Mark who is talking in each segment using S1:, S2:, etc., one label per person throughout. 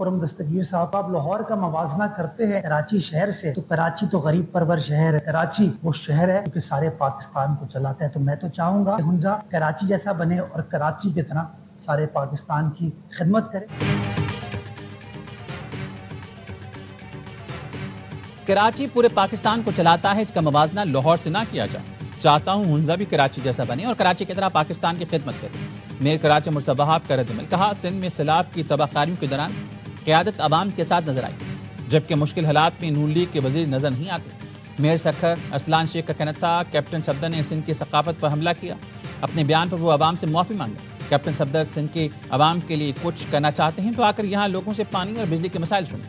S1: خرم دستگیر صاحب، آپ لاہور کا موازنہ کرتے ہیں کراچی شہر سے، تو کراچی تو غریب پرور شہر ہے. کراچی وہ شہر ہے جو کہ سارے پاکستان کو چلاتا ہے. تو میں تو چاہوں گا کہ ہنزا کراچی جیسا بنے اور کراچی کی طرح سارے پاکستان کی خدمت کرے.
S2: کراچی پورے پاکستان کو چلاتا ہے، اس کا موازنہ لاہور سے نہ کیا جائے. چاہتا ہوں ہنزا بھی کراچی جیسا بنے اور کراچی کی طرح پاکستان کی خدمت کرے. میر کراچی مرزا وہاب کا رد عمل. کہا سندھ میں سیلاب کی تباہ کاریوں کے دوران قیادت عوام کے ساتھ نظر آئی، جبکہ مشکل حالات میں نون لیگ کے وزیر نظر نہیں آتے. میر سکھر ارسلان شیخ کا کہنا تھا کیپٹن صفدر نے سندھ کی ثقافت پر حملہ کیا. اپنے بیان پر وہ عوام سے معافی مانگا. کیپٹن صفدر سندھ کے عوام کے لیے کچھ کرنا چاہتے ہیں تو آ کر یہاں لوگوں سے پانی اور بجلی کے مسائل سنیں.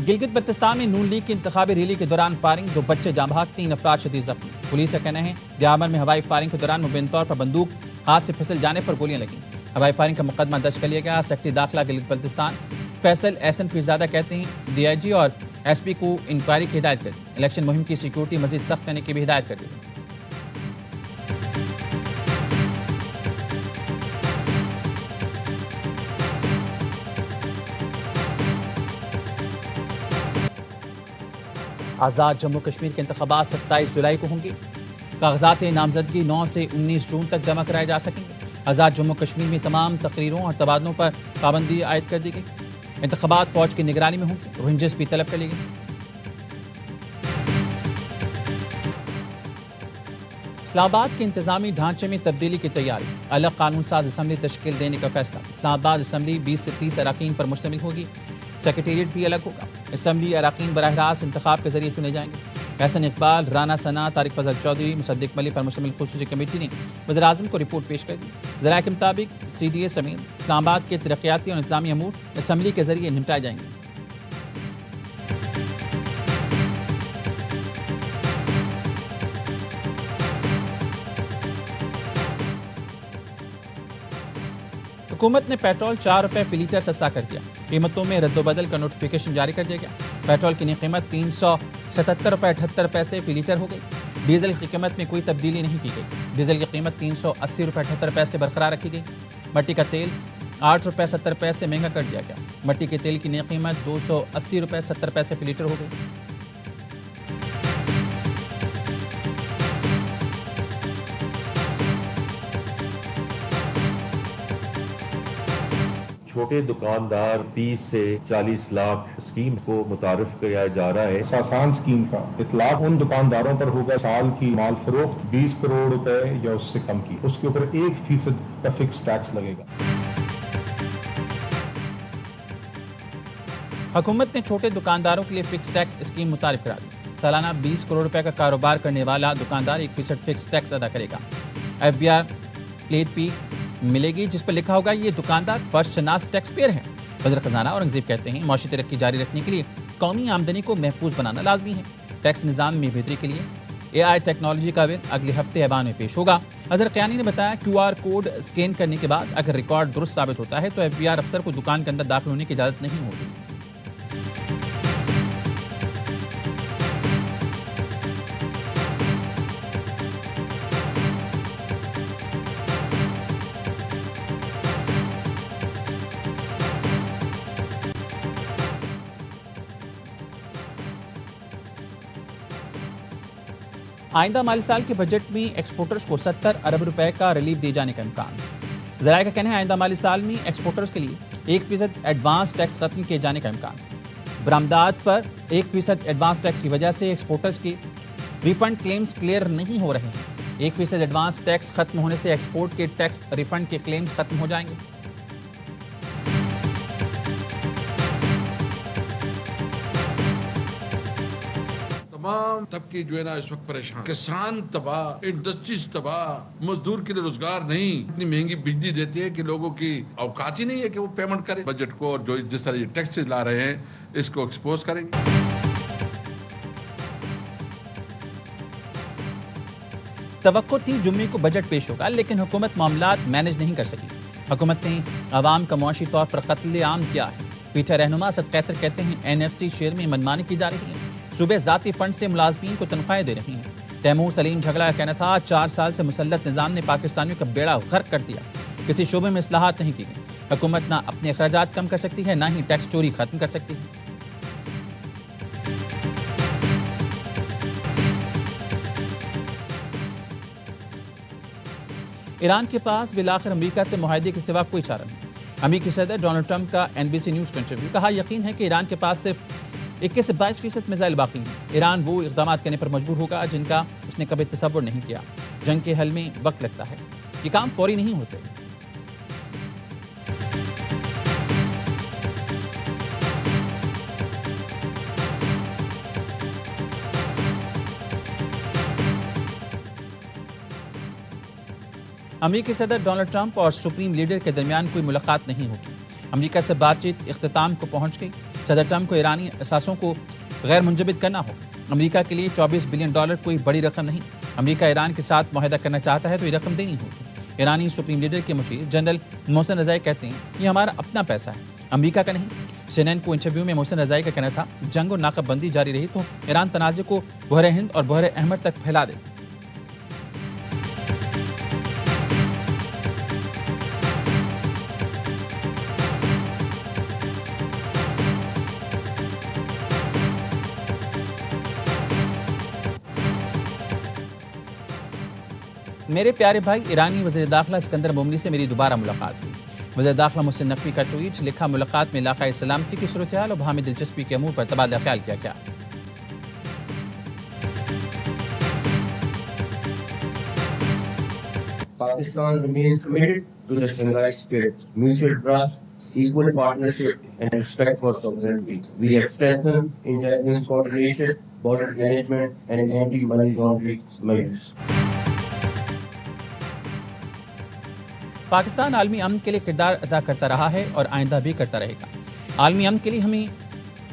S2: گلگت بلتستان میں نون لیگ کی انتخابی ریلی کے دوران فائرنگ، 2 بچے جاں بحق، 3 افراد شدید زخمی. پولیس کا کہنا ہے دیامن میں ہوائی فائرنگ کے دوران مبین طور پر بندوق ہاتھ سے پھسل جانے پر گولیاں لگیں. ہوائی فائرنگ کا مقدمہ درج کر لیا گیا. سیکرٹری داخلہ گلگت بلتستان فیصل احسن پیرزادہ کہتے ہیں ڈی آئی جی اور ایس پی کو انکوائری کی ہدایت کر دی. الیکشن مہم کی سیکورٹی مزید سخت کرنے کی بھی ہدایت کر دی. آزاد جموں کشمیر کے انتخابات 27 جولائی کو ہوں گے. کاغذات نامزدگی 9 سے 19 جون تک جمع کرائے جا سکیں گے. آزاد جموں کشمیر میں تمام تقریروں اور تبادلوں پر پابندی عائد کر دی گئی. انتخابات فوج کی نگرانی میں ہوں گے. رینجرز بھی طلب کر لی گئی. اسلام آباد کے انتظامی ڈھانچے میں تبدیلی کی تیاری. الگ قانون ساز اسمبلی تشکیل دینے کا فیصلہ. اسلام آباد اسمبلی 20 سے 30 اراکین پر مشتمل ہوگی. سیکریٹریٹ بھی الگ ہوگا. اسمبلی اراکین براہ راست انتخاب کے ذریعے چنے جائیں گے. احسن اقبال، رانا ثنا، طارق فضل چودھری، مصدق ملک پر مشتمل خصوصی کمیٹی نے وزیر اعظم کو رپورٹ پیش کر دی. ذرائع کے مطابق سی ڈی اے سمیت اسلام آباد کے ترقیاتی اور انتظامی امور اسمبلی کے ذریعے نمٹائے جائیں گے. حکومت نے پیٹرول 4 روپے فی لیٹر سستا کر دیا. قیمتوں میں رد و بدل کا نوٹیفیکیشن جاری کر دیا گیا. پیٹرول کی نئی قیمت 377 روپے 78 پیسے فی لیٹر ہو گئی. ڈیزل کی قیمت میں کوئی تبدیلی نہیں کی گئی. ڈیزل کی قیمت 380 روپے 78 پیسے برقرار رکھی گئی. مٹی کا تیل 8 روپے 70 پیسے مہنگا کر دیا گیا. مٹی کے تیل کی نئی قیمت 280 روپے 70 پیسے فی لیٹر ہو گئی.
S3: چھوٹے دکاندار 30 سے 40 لاکھ اسکیم کو متعارف کرایا جا رہا ہے.
S4: ساسان اسکیم کا اطلاق ان دکانداروں پر ہوگا سال کی مال فروخت 20 کروڑ روپے یا اس سے کم کی، اس کے اوپر 1% کا فکس ٹیکس لگے گا.
S2: حکومت نے چھوٹے دکانداروں کے لیے فکس ٹیکس اسکیم متعارف کرا دی. سالانہ 20 کروڑ روپے کا کاروبار کرنے والا دکاندار 1% فکس ٹیکس ادا کرے گا. ایف بی آر پلیٹ بھی ملے گی جس پر لکھا ہوگا یہ دکاندار فرض شناس ٹیکس پیئر ہیں. وزیر خزانہ اورنگزیب کہتے ہیں معاشی ترقی جاری رکھنے کے لیے قومی آمدنی کو محفوظ بنانا لازمی ہے. ٹیکس نظام میں بہتری کے لیے اے آئی ٹیکنالوجی کا بل اگلے ہفتے ایوان میں پیش ہوگا. اظہر قیانی نے بتایا کیو آر کوڈ اسکین کرنے کے بعد اگر ریکارڈ درست ثابت ہوتا ہے تو ایف بی آر افسر کو دکان کے اندر داخل ہونے کی اجازت نہیں ہوگی. آئندہ مالی سال کے بجٹ میں ایکسپورٹرز کو 70 ارب روپے کا ریلیف دیے جانے کا امکان. ذرائع کا کہنا ہے آئندہ مالی سال میں ایکسپورٹرز کے لیے 1% ایڈوانس ٹیکس ختم کیے جانے کا امکان. برآمدات پر 1% ایڈوانس ٹیکس کی وجہ سے ایکسپورٹرز کی ریفنڈ کلیمز کلیئر نہیں ہو رہے ہیں. 1% ایڈوانس ٹیکس ختم ہونے سے ایکسپورٹ کے ٹیکس ریفنڈ کے کلیمز ختم ہو جائیں گے.
S5: تمام طبقے جو ہے نا اس وقت پریشان، کسان تباہ، انڈسٹریز تباہ، مزدور کے لیے روزگار نہیں. اتنی مہنگی بجلی دیتے ہیں کہ لوگوں کی اوقات ہی نہیں ہے کہ وہ پیمنٹ کرے. بجٹ کو اور جو جس طرح یہ ٹیکسز لا رہے ہیں اس کو ایکسپوز کریں گے.
S2: توقع تھی جمعے کو بجٹ پیش ہوگا لیکن حکومت معاملات مینج نہیں کر سکی. حکومت نے عوام کا معاشی طور پر قتل عام کیا ہے. پی ٹی آئی رہنما اسد قیصر کہتے ہیں این ایف سی شیئر میں منمانی کی جا رہی ہے. صوبے ذاتی فنڈ سے ملازمین کو تنخواہیں دے رہی ہیں۔ تیمور سلیم جھگڑا کا کہنا تھا 4 سال سے مسلط نظام نے پاکستانیوں کا بیڑا غرق کر دیا، کسی شعبے میں اصلاحات نہیں کی گئی، حکومت نہ اپنے اخراجات کم کر سکتی ہے نہ ہی ٹیکس چوری ختم کر سکتی ہے۔ ایران کے پاس بالآخر امریکہ سے معاہدے کے سوا کوئی چارہ نہیں۔ امریکی صدر ڈونلڈ ٹرمپ کا NBC نیوز کا انٹرویو، کہا یقین ہے کہ ایران کے پاس صرف 21 سے 22% میزائل باقی ہیں۔ ایران وہ اقدامات کرنے پر مجبور ہوگا جن کا اس نے کبھی تصور نہیں کیا۔ جنگ کے حل میں وقت لگتا ہے، یہ کام فوری نہیں ہوتے۔ امریکی صدر ڈونلڈ ٹرمپ اور سپریم لیڈر کے درمیان کوئی ملاقات نہیں ہوگی۔ امریکہ سے بات چیت اختتام کو پہنچ گئی۔ صدر ٹرمپ کو ایرانی اثاثوں کو غیر منجمد کرنا ہوگا۔ امریکہ کے لیے $24 بلین کوئی بڑی رقم نہیں۔ امریکہ ایران کے ساتھ معاہدہ کرنا چاہتا ہے تو یہ رقم دینی ہوگی۔ ایرانی سپریم لیڈر کے مشیر جنرل محسن رضائی کہتے ہیں یہ ہمارا اپنا پیسہ ہے، امریکہ کا نہیں۔ CNN کو انٹرویو میں محسن رضائی کا کہنا تھا جنگ اور ناکہ بندی جاری رہی تو ایران تنازع کو بحر ہند اور بحر احمر تک پھیلا دے۔ میرے پیارے بھائی، ایرانی وزیر داخلہ اسکندر مومنی سے میری دوبارہ ملاقات ہوئی۔ وزیر داخلہ محسن نقوی کا ٹویٹ، لکھا ملاقات میں علاقائی سلامتی کی صورتحال اور باہمی دلچسپی کے امور پر تبادلہ خیال کیا گیا۔
S6: Pakistan remains committed to the Shanghai spirit, mutual trust, equal partnership and respect for sovereignty. We have strengthened intelligence coordination, border management and anti-money laundering measures.
S2: Pakistan عالمی امن کے لیے کردار ادا کرتا رہا ہے اور آئندہ بھی کرتا رہے گا۔ عالمی امن کے لیے ہمیں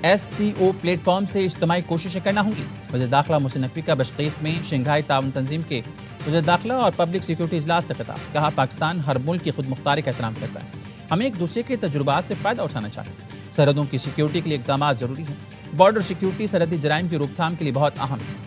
S2: SCO پلیٹ فارم سے اجتماعی کوششیں کرنا ہوں گی۔ وزیر داخلہ محسن نقوی کا بشقیق میں شنگھائی تعاون تنظیم کے وزیر داخلہ اور پبلک سیکورٹی اجلاس سے خطاب، کہا پاکستان ہر ملک کی خود مختاری کا احترام کرتا ہے، ہمیں ایک دوسرے کے تجربات سے فائدہ اٹھانا چاہیے۔ سرحدوں کی سیکورٹی کے لیے اقدامات ضروری ہیں۔ بارڈر سیکورٹی سرحدی جرائم کی روک تھام کے لیے بہت اہم ہے۔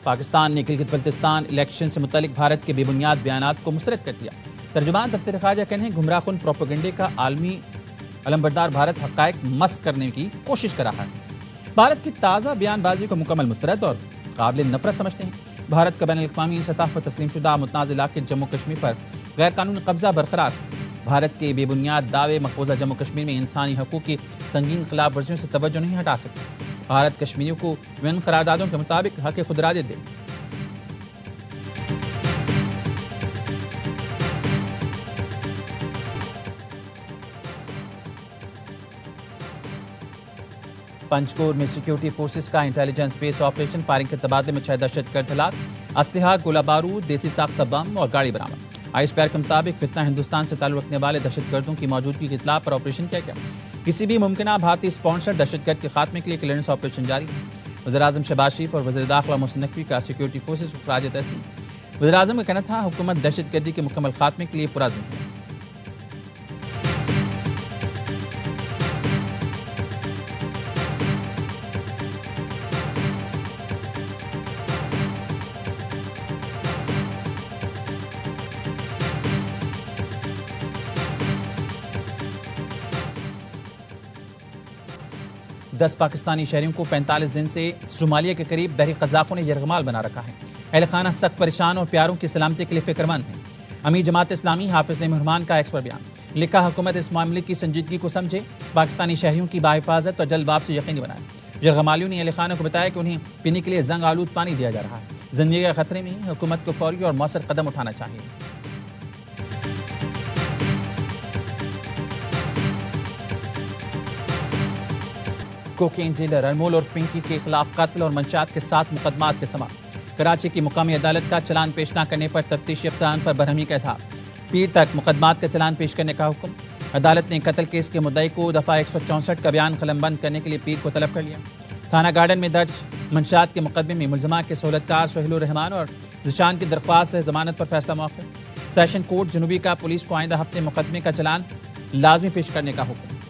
S2: پاکستان نے گلگت بلتستان الیکشن سے متعلق بھارت کے بے بنیاد بیانات کو مسترد کر دیا۔ ترجمان دفتر خارجہ کہنے ہیں گمراہ کن پروپیگنڈے کا عالمی علمبردار بھارت حقائق مسخ کرنے کی کوشش کر رہا ہے۔ بھارت کی تازہ بیان بازی کو مکمل مسترد اور قابل نفرت سمجھتے ہیں۔ بھارت کا بین الاقوامی سطح پر تسلیم شدہ متنازع علاقے جموں کشمیر پر غیر قانونی قبضہ برقرار ہے۔ بھارت کے بے بنیاد دعوے مقبوضہ جموں کشمیر میں انسانی حقوق کی سنگین خلاف ورزیوں سے توجہ نہیں ہٹا سکتے۔ بھارت کشمیریوں کو وین قراردادوں کے مطابق حق خود ارادے دے۔ پنجکور میں سیکیورٹی فورسز کا انٹیلیجنس بیس آپریشن، فائرنگ کے تبادلے میں 6 دہشت گرد ہلاک، اسلحہ، گولہ بارود، دیسی ساختہ بم اور گاڑی برآمد۔ آئس پیر کے مطابق فتنہ ہندوستان سے تعلق رکھنے والے دہشت گردوں کی موجودگی کی اطلاع پر آپریشن کیا گیا۔ کسی بھی ممکنہ بھارتی اسپانسر دہشت گرد کے خاتمے کے لیے کلیئرنس آپریشن جاری ہے۔ وزیراعظم شہباز شریف اور وزیر داخلہ محسن نقوی کا سیکورٹی فورسز کو خراج تحسین۔ وزیراعظم کا کہنا تھا حکومت دہشت گردی کے مکمل خاتمے کے لیے پرعزم ہے۔ دس پاکستانی شہریوں کو 45 دن سے صومالیہ کے قریب بحری قزاقوں نے یرغمال بنا رکھا ہے۔ اہل خانہ سخت پریشان اور پیاروں کی سلامتی کے لیے فکر مند ہیں۔ امیر جماعت اسلامی حافظ نعیم الرحمان کا ایکس پر بیان، لکھا حکومت اس معاملے کی سنجیدگی کو سمجھے، پاکستانی شہریوں کی باحفاظت اور جلد واپسی یقینی بنائے۔ یرغمالیوں نے اہل خانہ کو بتایا کہ انہیں پینے کے لیے زنگ آلود پانی دیا جا رہا ہے۔ زندگی کے خطرے میں حکومت کو فوری اور مؤثر قدم اٹھانا چاہیے۔ کوکین ڈیلر انمول اور پنکی کے خلاف قتل اور منشیات کے 7 مقدمات کے سماعت۔ کراچی کی مقامی عدالت کا چلان پیش نہ کرنے پر تفتیشی افسران پر برہمی کا اظہار۔ پیر تک مقدمات کا چلان پیش کرنے کا حکم۔ عدالت نے قتل کیس کے مدعی کو دفعہ 164 کا بیان قلم بند کرنے کے لیے پیر کو طلب کر لیا۔ تھانہ گارڈن میں درج منشیات کے مقدمے میں ملزمہ کے سہولتکار سہیل الرحمان اور ذیشان کی درخواست سے ضمانت پر فیصلہ مؤخر۔ سیشن کورٹ جنوبی کا پولیس کو آئندہ ہفتے مقدمے کا چلان لازمی پیش کرنے کا حکم۔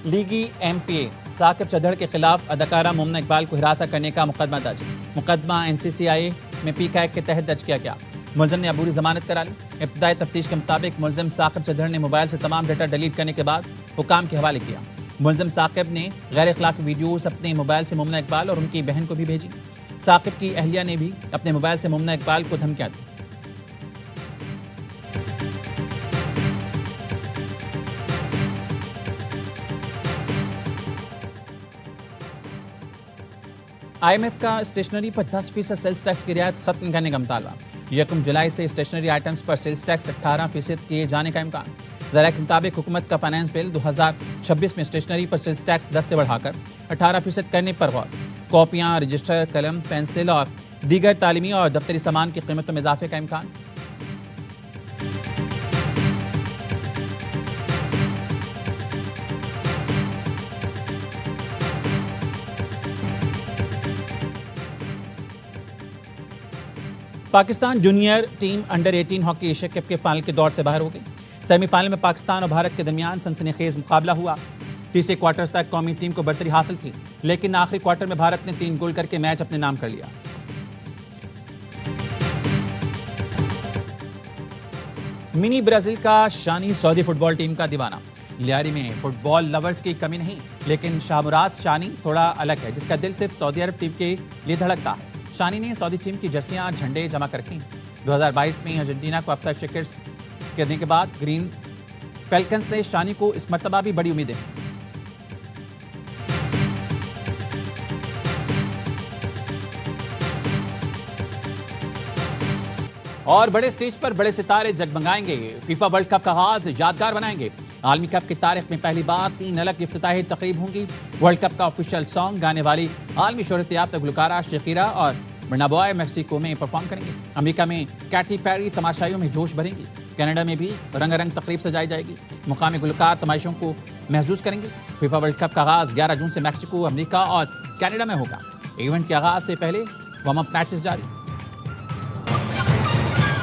S2: لیگی ایم پی اے ثاقب چدھڑ کے خلاف اداکارہ مومنہ اقبال کو ہراساں کرنے کا مقدمہ درج۔ مقدمہ NCCI میں PCAC کے تحت درج کیا گیا۔ ملزم نے عبوری ضمانت کرا لی۔ ابتدائی تفتیش کے مطابق ملزم ثاقب چدھڑ نے موبائل سے تمام ڈیٹا ڈیلیٹ کرنے کے بعد حکام کے حوالے کیا۔ ملزم ثاقب نے غیر اخلاقی ویڈیوز اپنے موبائل سے مومنہ اقبال اور ان کی بہن کو بھی بھیجی۔ ثاقب کی اہلیہ نے بھی اپنے موبائل سے مومنہ اقبال کو دھمکیاں دی۔ IMF کا اسٹیشنری پر 10% سیلز ٹیکس کی رعایت ختم کرنے کا مطالبہ۔ 1 جولائی سے اسٹیشنری آئٹمز پر سیلز ٹیکس 18% کیے جانے کا امکان۔ ذرائع کے مطابق حکومت کا فائنانس بل 2026 میں اسٹیشنری پر سیلز ٹیکس 10 سے بڑھا کر 18% کرنے پر غور۔ کاپیاں، رجسٹر، قلم، پینسل اور دیگر تعلیمی اور دفتری سامان کی قیمتوں میں اضافے کا امکان۔ Pakistan junior team under 18 hockey Asia cup کے فائنل کے دور سے باہر ہو گئی۔ سیمی فائنل میں پاکستان اور بھارت کے درمیان سنسنی خیز مقابلہ ہوا۔ تیسرے کوارٹر تک قومی ٹیم کو برتری حاصل تھی، لیکن آخری کوارٹر میں بھارت نے 3 گول کر کے میچ اپنے نام کر لیا۔ منی برازیل کا شانی سعودی فٹ بال ٹیم کا دیوانہ۔ لیاری میں فٹ بال لورز کی کمی نہیں، لیکن شاہمراز شانی تھوڑا الگ ہے، جس کا دل صرف سعودی عرب ٹیم کے لیے دھڑکتا ہے۔ شانی نے سعودی ٹیم کی جرسیاں جھنڈے جمع کر رکھیں۔ 2022 میں ارجنٹینا کو اپسٹ شکست کرنے کے بعد گرین فیلکنز نے شانی کو اس مرتبہ بھی بڑی امیدیں ہیں۔ اور بڑے سٹیج پر بڑے ستارے جگمگائیں گے۔ فیفا ورلڈ کپ کا آغاز یادگار بنائیں گے۔ عالمی کپ کی تاریخ میں پہلی بار 3 الگ افتتاحی تقریب ہوں گی۔ ورلڈ کپ کا آفیشیل سانگ گانے والی عالمی شہرت یافتہ گلوکارہ شکیرا اور برنابوائے میکسیکو میں پرفارم کریں گے۔ امریکہ میں کیٹی پیری تماشائیوں میں جوش بھریں گی۔ کینیڈا میں بھی رنگ رنگ تقریب سجائی جائے گی۔ مقامی گلوکار تماشوں کو محظوظ کریں گے۔ فیفا ورلڈ کپ کا آغاز 11 جون سے میکسیکو، امریکہ اور کینیڈا میں ہوگا۔ ایونٹ کے آغاز سے پہلے وارم اپ میچز جاری۔